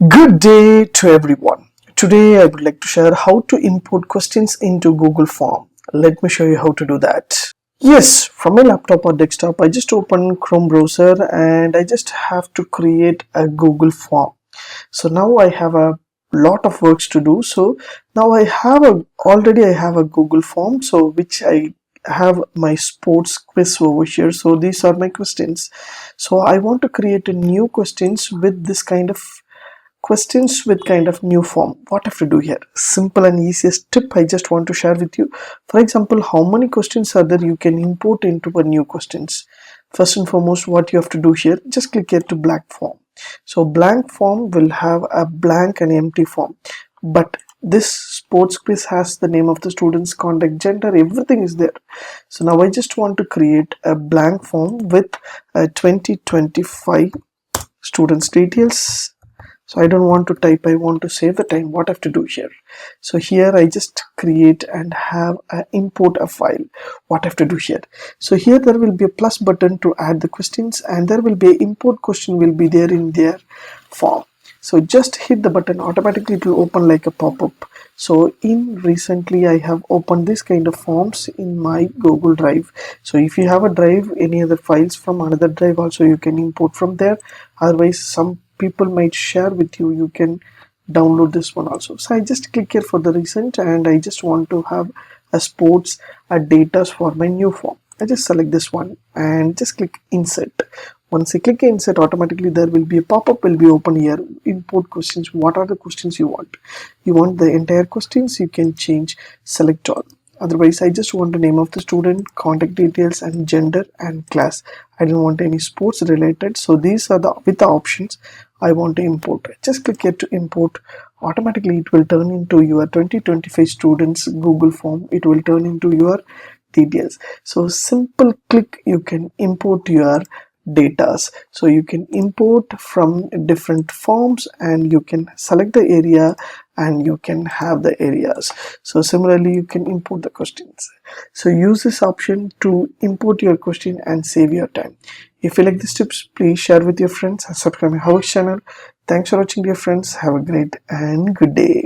Good day to everyone. Today I would like to share how to import questions into Google Form. Let me show you how to do that. Yes, from my laptop or desktop, I just open Chrome browser and I just have to create a Google Form. So now I have a lot of works to do. So now already I have a Google Form, so which I have my sports quiz over here. So these are my questions. So I want to create a new questions with this kind of questions with kind of new form. What I have to do here, simple and easiest tip I just want to share with you. For example, how many questions are there you can import into a new questions? First and foremost, what you have to do here, just click here to blank form. So blank form will have a blank and empty form, but this sports quiz has the name of the students, contact, gender, everything is there. So now I just want to create a blank form with 2025 students details. So I don't want to type, I want to save the time. What I have to do here, so here I just create and have import a file. What I have to do here, so here there will be a plus button to add the questions, and there will be a import question will be there in their form. So just hit the button, automatically it will open like a pop-up. So recently I have opened this kind of forms in my Google Drive. So if you have a drive, any other files from another drive also you can import from there. Otherwise some people might share with you, you can download this one also. So I just click here for the recent, and I just want to have a sports data for my new form. I just select this one and just click insert. Once I click insert, automatically there will be a pop-up will be open here. Import questions. What are the questions you want? You want the entire questions, you can change select all. Otherwise I just want the name of the student, contact details, and gender and class. I don't want any sports related. So these are the with the options I want to import. Just click here to import. Automatically it will turn into your 2025 students Google form. It will turn into your details. So simple click, you can import your datas. So you can import from different forms, and you can select the area and you can have the areas. So similarly you can import the questions. So use this option to import your question and save your time. If you like these tips, please share with your friends and subscribe my HowXT channel. Thanks for watching, dear friends. Have a great and good day.